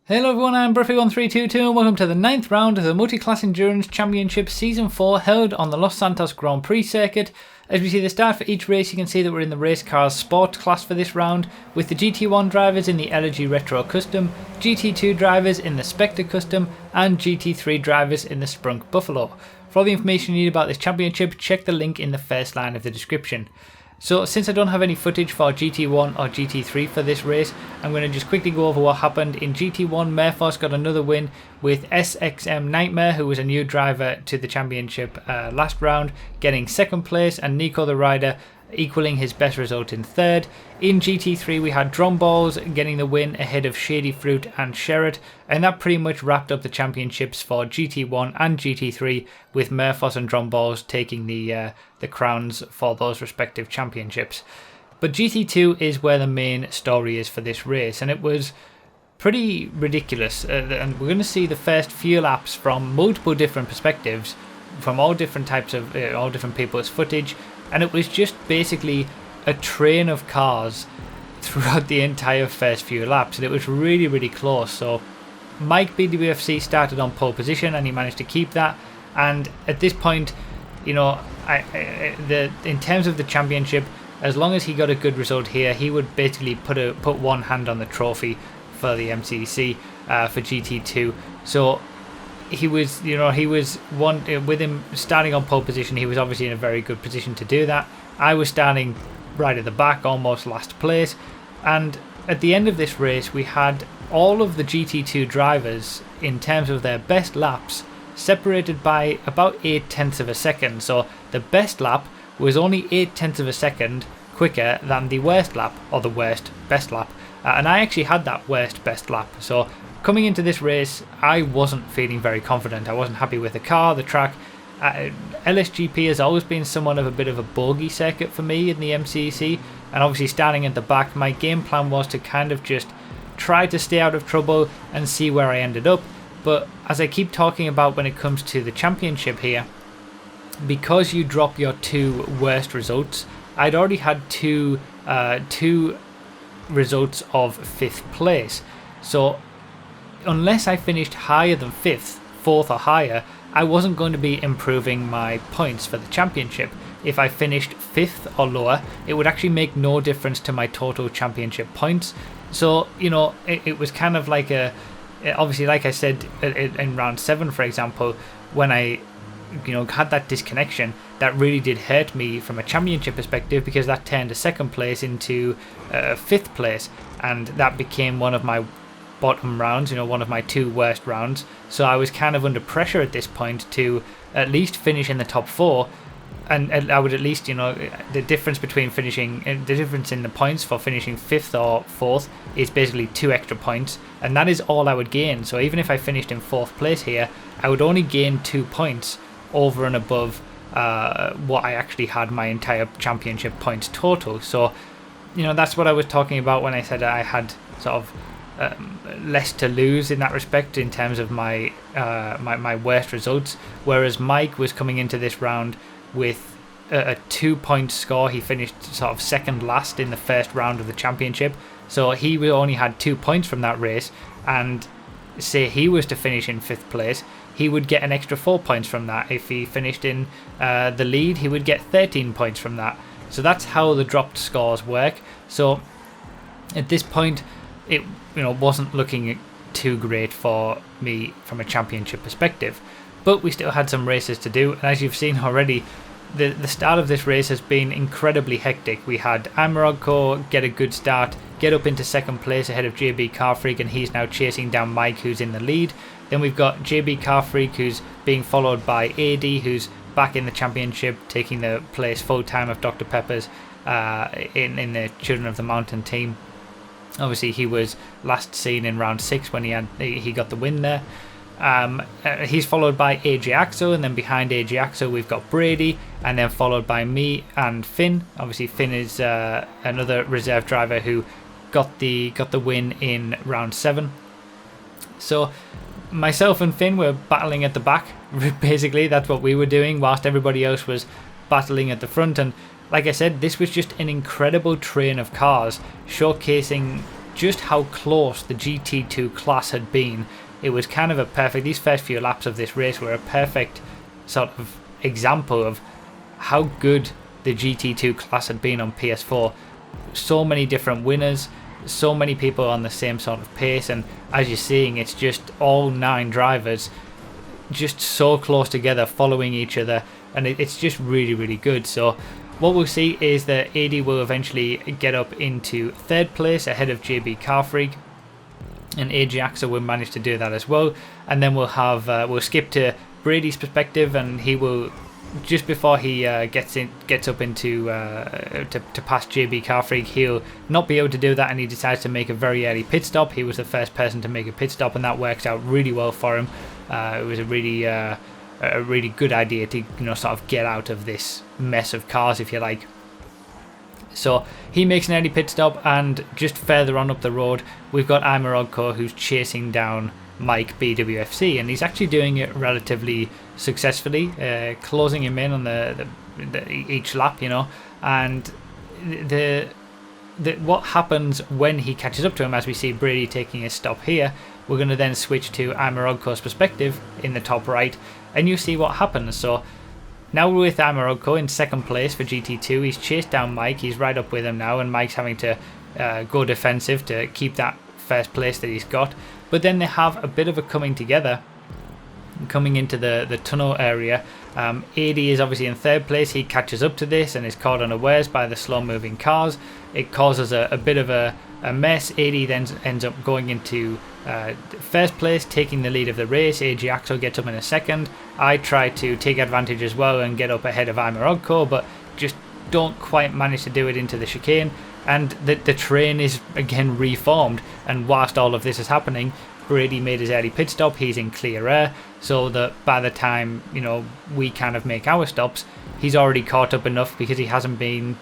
Hello everyone, I'm Briffy1322 and welcome to the 9th round of the Multi-Class Endurance Championship Season 4 held on the Los Santos Grand Prix circuit. As we see the start for each race, you can see that we're in the Racecars Sport class for this round, with the GT1 drivers in the Elegy Retro Custom, GT2 drivers in the Specter Custom, and GT3 drivers in the Sprunk Buffalo. For all the information you need about this championship, check the link in the first line of the description. So since I don't have any footage for GT1 or GT3 for this race, I'm going to just quickly go over what happened. In GT1, Murphos got another win with SXM Nightmare, who was a new driver to the championship last round, getting second place, and Nico the Rider equaling his best result in third. In GT3 we had Drumballs getting the win ahead of Shady Fruit and Sherrod, and that pretty much wrapped up the championships for GT1 and GT3, with Murphos and Drumballs taking the crowns for those respective championships. But GT2 is where the main story is for this race, and it was pretty ridiculous, and we're going to see the first few laps from multiple different perspectives, from all different types of all different people's footage. And it was just basically a train of cars throughout the entire first few laps, and it was really close. So Mike BWFC started on pole position and he managed to keep that, and at this point, you know, in terms of the championship, as long as he got a good result here, he would basically put one hand on the trophy for the MCEC for GT2. So he was one with him starting on pole position. He was obviously in a very good position to do that. I was starting right at the back, almost last place, and at the end of this race we had all of the GT2 drivers in terms of their best laps separated by about 0.8 of a second. So the best lap was only 0.8 of a second quicker than the worst lap, or the worst best lap, and I actually had that worst best lap. So coming into this race, I wasn't feeling very confident. I wasn't happy with the car, the track. LSGP has always been somewhat of a bit of a bogey circuit for me in the MCEC, and obviously starting at the back, my game plan was to kind of just try to stay out of trouble and see where I ended up. But as I keep talking about when it comes to the championship here, because you drop your two worst results, I'd already had two results of 5th place. So unless I finished higher than 5th, 4th or higher, I wasn't going to be improving my points for the championship. If I finished 5th or lower, it would actually make no difference to my total championship points. So, you know, it was kind of like obviously, like I said in round 7, for example, when I had that disconnection, that really did hurt me from a championship perspective, because that turned a 2nd place into 5th place, and that became one of my bottom rounds, one of my 2 worst rounds. So I was kind of under pressure at this point to at least finish in the top 4, and I would at least, the difference between the difference in the points for finishing 5th or 4th is basically 2 extra points, and that is all I would gain. So even if I finished in 4th place here, I would only gain 2 points over and above what I actually had my entire championship points total. So that's what I was talking about when I said I had sort of less to lose in that respect in terms of my my worst results, whereas Mike was coming into this round with a 2-point score. He finished sort of second last in the first round of the championship, so he only had 2 points from that race, and say he was to finish in 5th place, he would get an extra 4 points from that. If he finished in the lead, he would get 13 points from that. So that's how the dropped scores work. So at this point, it wasn't looking too great for me from a championship perspective, but we still had some races to do, and as you've seen already, the start of this race has been incredibly hectic. We had Amarogco get a good start, get up into 2nd place ahead of JB Carfreak, and he's now chasing down Mike, who's in the lead. Then we've got JB Carfreak, who's being followed by AD, who's back in the championship, taking the place full time of Dr. Pepper's in the Children of the Mountain team. Obviously, he was last seen in round 6 when he got the win there. He's followed by AJ Axo, and then behind AJ Axo we've got Brady, and then followed by me and Finn. Obviously, Finn is another reserve driver who got the win in round 7. So myself and Finn were battling at the back. Basically, that's what we were doing, whilst everybody else was battling at the front. And like I said, this was just an incredible train of cars, showcasing just how close the GT2 class had been. It was kind of a perfect, these first few laps of this race were a perfect sort of example of how good the GT2 class had been on PS4. So many different winners, so many people on the same sort of pace, and as you're seeing, it's just all 9 drivers just so close together, following each other, and it's just really, really good. So what we'll see is that AD will eventually get up into 3rd place ahead of JB Carfreak, and Ajaxo will manage to do that as well. And then we'll have we'll skip to Brady's perspective, and he will, just before he gets up into to pass JB Carfreak, he'll not be able to do that, and he decides to make a very early pit stop. He was the first person to make a pit stop, and that works out really well for him. It was a really good idea to sort of get out of this mess of cars, if you like. So he makes an early pit stop, and just further on up the road we've got Imarodko, who's chasing down Mike BWFC, and he's actually doing it relatively successfully, closing him in on the each lap, and what happens when he catches up to him, as we see Brady taking a stop here. We're going to then switch to Imarodko's perspective in the top right, and you see what happens. So now we're with Imarodko in 2nd place for GT2. He's chased down Mike, he's right up with him now, and Mike's having to go defensive to keep that 1st place that he's got. But then they have a bit of a coming together, coming into the tunnel area. AD is obviously in 3rd place. He catches up to this and is caught unawares by the slow moving cars. It causes a bit of a mess. AD then ends up going into 1st place, taking the lead of the race. Ajaxo gets up in a 2nd. I try to take advantage as well and get up ahead of Imarodko, but just don't quite manage to do it into the chicane. And the train is again reformed, and whilst all of this is happening, Brady made his early pit stop. He's in clear air, so that by the time we kind of make our stops, he's already caught up enough, because he hasn't been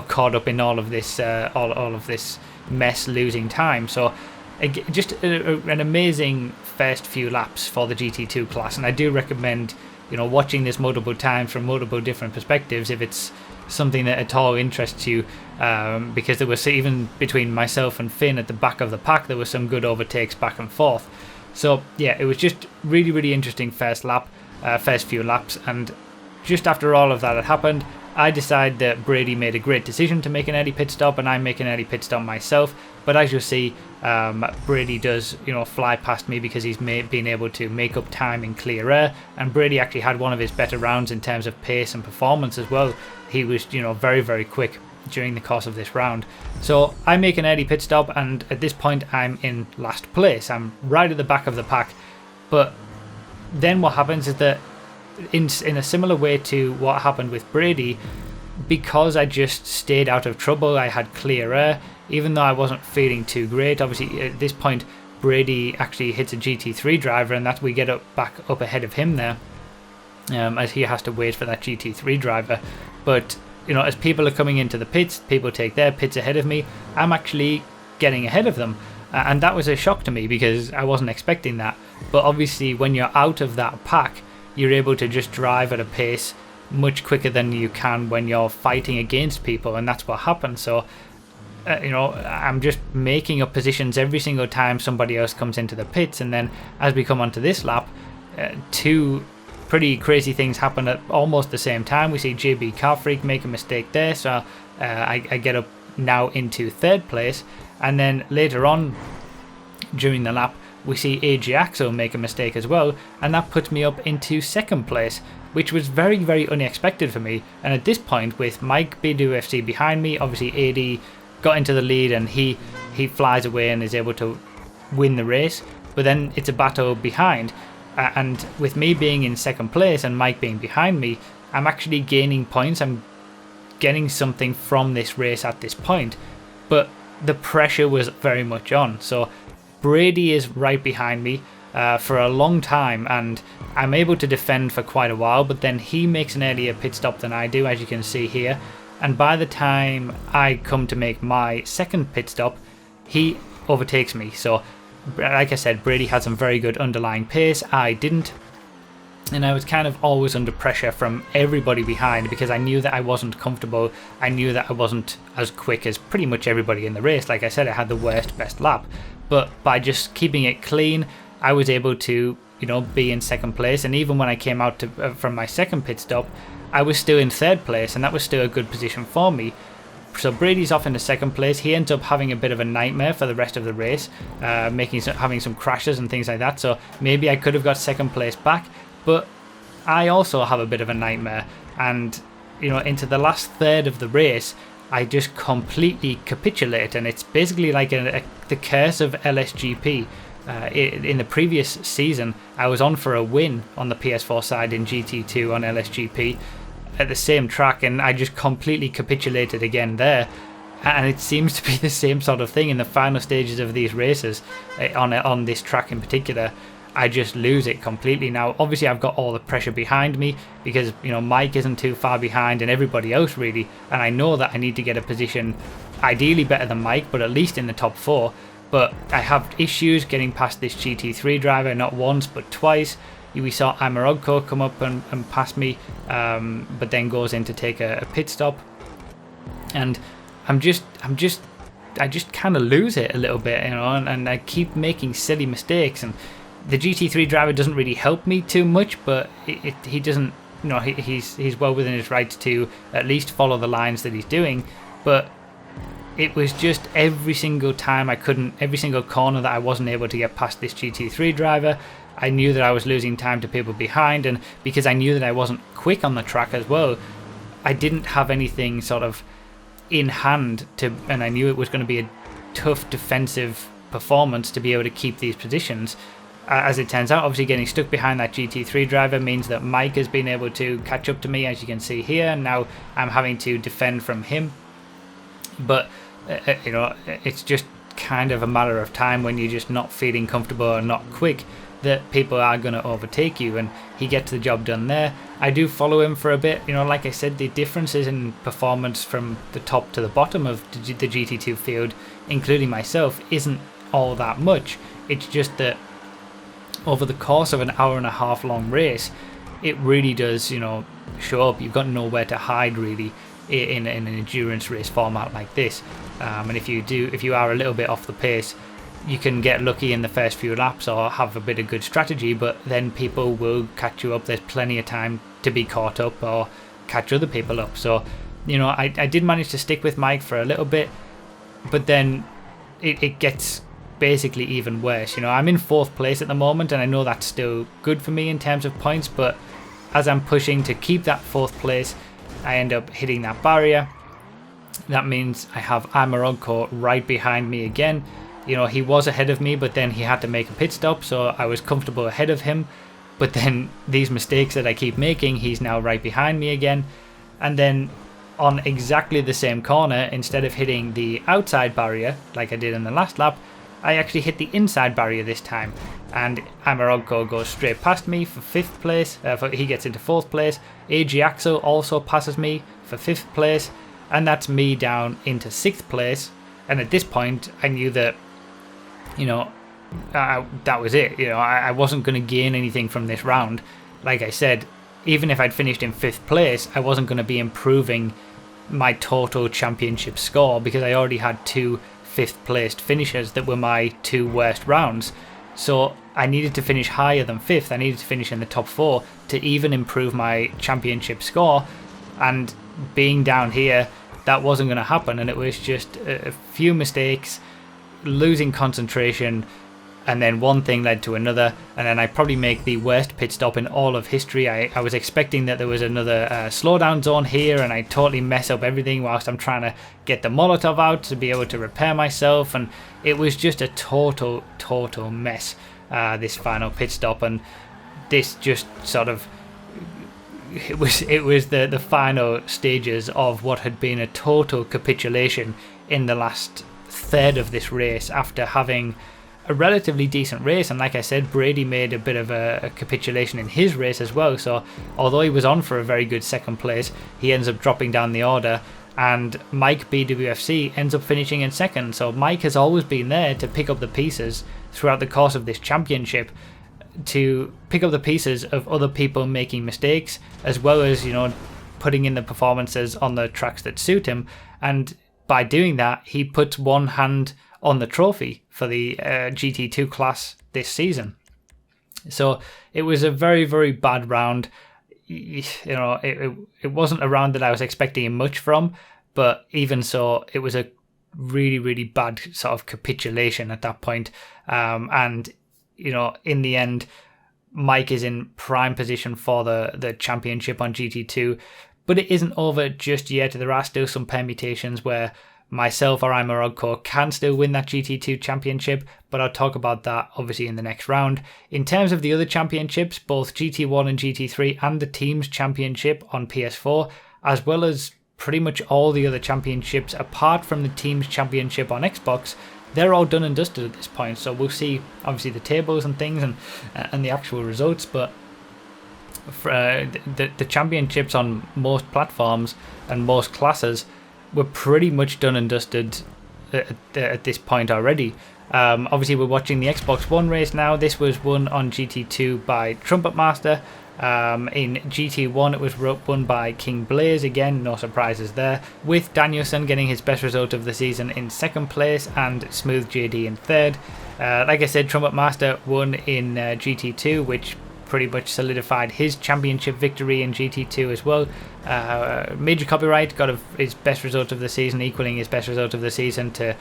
caught up in all of this all of this mess, losing time. So just an amazing first few laps for the GT2 class, and I do recommend watching this multiple times from multiple different perspectives if it's something that at all interests you, because there was, even between myself and Finn at the back of the pack, there were some good overtakes back and forth. So yeah, it was just really, really interesting first few laps, and just after all of that had happened, I decide that Brady made a great decision to make an early pit stop, and I make an early pit stop myself. But as you'll see, Brady does fly past me because he's been able to make up time in clear air, and Brady actually had one of his better rounds in terms of pace and performance as well. He was very, very quick during the course of this round. So I make an early pit stop, and at this point I'm in last place. I'm right at the back of the pack. But then what happens is that in a similar way to what happened with Brady, because I just stayed out of trouble, I had clear air, even though I wasn't feeling too great. Obviously at this point Brady actually hits a GT3 driver, and that we get back up ahead of him there, as he has to wait for that GT3 driver. But as people are coming into the pits, people take their pits ahead of me, I'm actually getting ahead of them, and that was a shock to me because I wasn't expecting that. But obviously when you're out of that pack, you're able to just drive at a pace much quicker than you can when you're fighting against people, and that's what happened. So I'm just making up positions every single time somebody else comes into the pits, and then as we come onto this lap, 2 pretty crazy things happen at almost the same time. We see JB Carfreak make a mistake there, so I get up now into 3rd place, and then later on during the lap we see Ajaxo make a mistake as well, and that puts me up into 2nd place, which was very, very unexpected for me. And at this point, with Mike BWFC behind me, obviously AD got into the lead and he flies away and is able to win the race, but then it's a battle behind, and with me being in 2nd place and Mike being behind me, I'm actually gaining points. I'm getting something from this race at this point, but the pressure was very much on. So Brady is right behind me for a long time, and I'm able to defend for quite a while, but then he makes an earlier pit stop than I do, as you can see here, and by the time I come to make my 2nd pit stop, he overtakes me. So like I said, Brady had some very good underlying pace, I didn't, And I was kind of always under pressure from everybody behind because I knew that I wasn't comfortable. I knew that I wasn't as quick as pretty much everybody in the race. Like I said, I had the worst best lap. But by just keeping it clean, I was able to, be in second place. And even when I came out from my second pit stop, I was still in third place, and that was still a good position for me. So Brady's off into second place. He ends up having a bit of a nightmare for the rest of the race, having some crashes and things like that. So maybe I could have got second place back. But I also have a bit of a nightmare, and into the last third of the race I just completely capitulate, and it's basically like the curse of LSGP. In the previous season I was on for a win on the PS4 side in GT2 on LSGP at the same track, and I just completely capitulated again there. And it seems to be the same sort of thing in the final stages of these races on this track in particular. I just lose it completely. Now obviously I've got all the pressure behind me because Mike isn't too far behind and everybody else really, and I know that I need to get a position ideally better than Mike, but at least in the top 4. But I have issues getting past this GT3 driver, not once but twice. We saw Amarodko come up and pass me, but then goes in to take a pit stop, and I just kind of lose it a little bit, and I keep making silly mistakes. And the GT3 driver doesn't really help me too much, but he doesn't, he's well within his rights to at least follow the lines that he's doing. But it was just every single time every single corner that I wasn't able to get past this GT3 driver, I knew that I was losing time to people behind, and because I knew that I wasn't quick on the track as well, I didn't have anything sort of in hand and I knew it was going to be a tough defensive performance to be able to keep these positions. As it turns out, obviously getting stuck behind that GT3 driver means that Mike has been able to catch up to me, as you can see here, and now I'm having to defend from him. But it's just kind of a matter of time when you're just not feeling comfortable or not quick that people are going to overtake you, and he gets the job done there. I do follow him for a bit. Like I said, the differences in performance from the top to the bottom of the GT2 field, including myself, isn't all that much. It's just that over the course of an hour and a half long race, it really does, show up. You've got nowhere to hide really in an endurance race format like this. And if you are a little bit off the pace, you can get lucky in the first few laps or have a bit of good strategy, but then people will catch you up. There's plenty of time to be caught up or catch other people up. So, I did manage to stick with Mike for a little bit, but then it gets basically even worse. I'm in 4th place at the moment, and I know that's still good for me in terms of points, but as I'm pushing to keep that 4th place, I end up hitting that barrier. That means I have Amarodko right behind me again. He was ahead of me, but then he had to make a pit stop, so I was comfortable ahead of him. But then these mistakes that I keep making, he's now right behind me again. And then on exactly the same corner, instead of hitting the outside barrier like I did in the last lap, I actually hit the inside barrier this time, and Amarodko goes straight past me for 5th place. He gets into 4th place. AG Axel also passes me for 5th place, and that's me down into 6th place. And at this point, I knew that, that was it. I wasn't going to gain anything from this round. Like I said, even if I'd finished in 5th place, I wasn't going to be improving my total championship score because I already had 2 5th placed finishes that were my 2 worst rounds. So I needed to finish higher than 5th. I needed to finish in the top 4 to even improve my championship score, and being down here, that wasn't going to happen. And it was just a few mistakes, losing concentration, and then one thing led to another, and then I probably make the worst pit stop in all of history. I was expecting that there was another slowdown zone here, and I totally mess up everything whilst I'm trying to get the Molotov out to be able to repair myself, and it was just a total mess, this final pit stop. And this just sort of, it was the final stages of what had been a total capitulation in the last third of this race after having a relatively decent race. And like I said, Brady made a bit of a capitulation in his race as well, so although he was on for a very good 2nd place, he ends up dropping down the order, and Mike BWFC ends up finishing in 2nd. So Mike has always been there to pick up the pieces throughout the course of this championship. to pick up the pieces of other people making mistakes, as well as, putting in the performances on the tracks that suit him. And by doing that, he puts one hand on the trophy for the GT2 class this season. So it was a very, very bad round. It wasn't a round that I was expecting much from, but even so, it was a really, really bad sort of capitulation at that point. And in the end, Mike is in prime position for the championship on GT2, but it isn't over just yet. There are still some permutations where myself or Imarogko can still win that GT2 championship, but I'll talk about that obviously in the next round. In terms of the other championships, both GT1 and GT3 and the Teams Championship on PS4, as well as pretty much all the other championships apart from the Teams Championship on Xbox, they're all done and dusted at this point. So we'll see obviously the tables and things and the actual results, but for, the championships on most platforms and most classes were pretty much done and dusted at this point already. Obviously, we're watching the Xbox One race now. This was won on GT2 by Trumpet Master. In GT1, it was won by King Blaze. Again, no surprises there. With Danielson getting his best result of the season in second place and Smooth JD in third. Like I said, Trumpet Master won in GT2, which pretty much solidified his championship victory in GT2 as well. Major Copyright got his best result of the season, equaling his best result of the season, to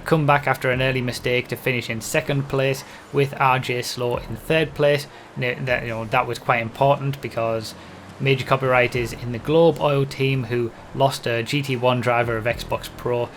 come back after an early mistake to finish in second place, with RJ Slow in third place. That was quite important because Major Copyright is in the Globe Oil team, who lost a GT1 driver of Xbox Pro,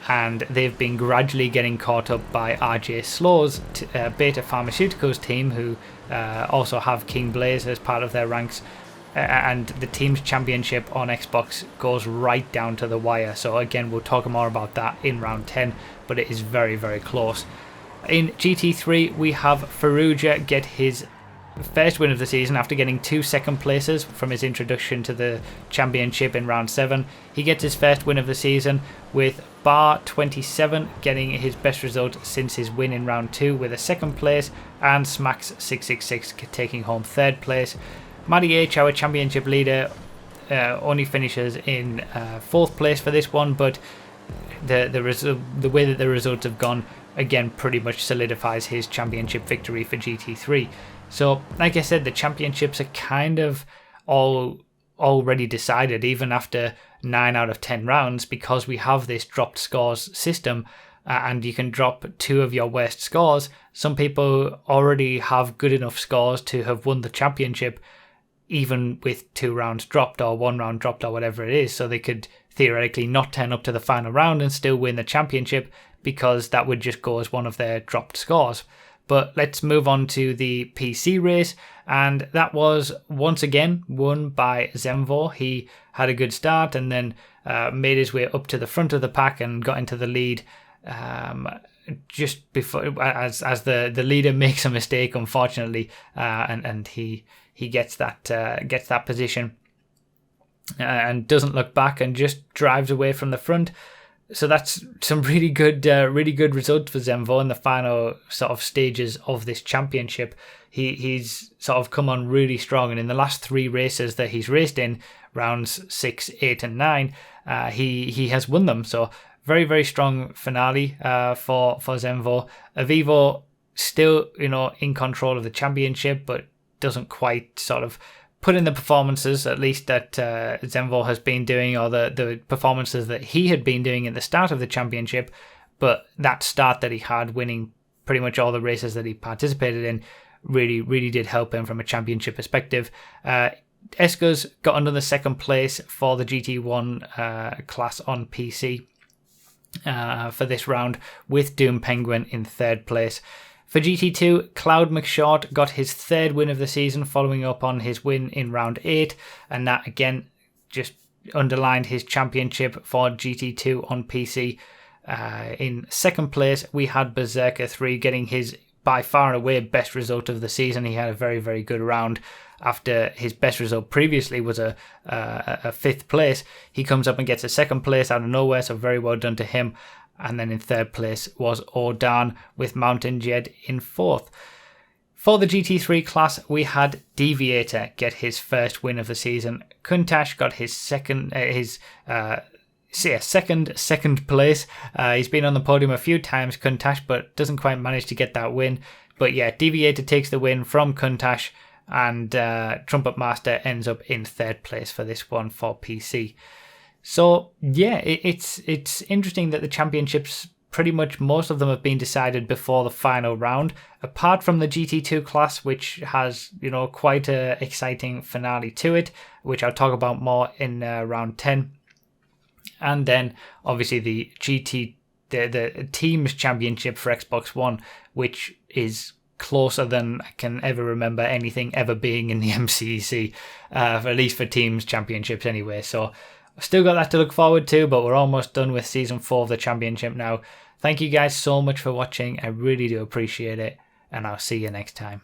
and they've been gradually getting caught up by RJ Slow's Beta Pharmaceuticals team, who also have King Blaze as part of their ranks. And the Teams Championship on Xbox goes right down to the wire. So again, we'll talk more about that in round 10, but it is very, very close. In GT3, we have Faruja get his first win of the season after getting 2 second places from his introduction to the championship in round 7. He gets his first win of the season, with Bar 27 getting his best result since his win in round 2 with a second place, and Smacks 666 taking home third place. Maddie H, our championship leader, only finishes in fourth place for this one, but the way that the results have gone, again, pretty much solidifies his championship victory for GT3. So, like I said, the championships are kind of all already decided, even after 9 out of 10 rounds, because we have this dropped scores system, and you can drop 2 of your worst scores. Some people already have good enough scores to have won the championship, even with 2 rounds dropped or 1 round dropped or whatever it is, so they could theoretically not turn up to the final round and still win the championship, because that would just go as one of their dropped scores. But let's move on to the PC race, and that was once again won by Zemvo. He had a good start and then made his way up to the front of the pack and got into the lead just before, as the leader makes a mistake, unfortunately, and he gets that position and doesn't look back and just drives away from the front. So that's some really good results for Zemvo in the final sort of stages of this championship. He's sort of come on really strong, and in the last 3 races that he's raced in, rounds 6, 8, and 9, he has won them. So very, very strong finale for Zemvo. Avivo still, in control of the championship, but doesn't quite sort of put in the performances, at least that Zemvo has been doing, or the performances that he had been doing at the start of the championship. But that start that he had, winning pretty much all the races that he participated in, really, really did help him from a championship perspective. Eskers got another second place for the GT1 class on PC for this round, with Doom Penguin in third place. For GT2, Cloud McShort got his 3rd win of the season, following up on his win in round 8, and that again just underlined his championship for GT2 on PC. In second place, we had Berserker 3 getting his by far and away best result of the season. He had a very, very good round after his best result previously was a 5th place. He comes up and gets a 2nd place out of nowhere, so very well done to him. And then in third place was Ordan, with Mountain Jed in 4th. For the GT3 class, we had Deviator get his first win of the season. Kuntash got his second place. He's been on the podium a few times, Kuntash, but doesn't quite manage to get that win. But yeah, Deviator takes the win from Kuntash, and Trumpet Master ends up in third place for this one for PC. So yeah, it's interesting that the championships, pretty much most of them have been decided before the final round, apart from the GT2 class, which has, quite a exciting finale to it, which I'll talk about more in round 10. And then obviously the the teams championship for Xbox One, which is closer than I can ever remember anything ever being in the MCEC, at least for teams championships anyway. So I've still got that to look forward to, but we're almost done with season 4 of the championship now. Thank you guys so much for watching. I really do appreciate it, and I'll see you next time.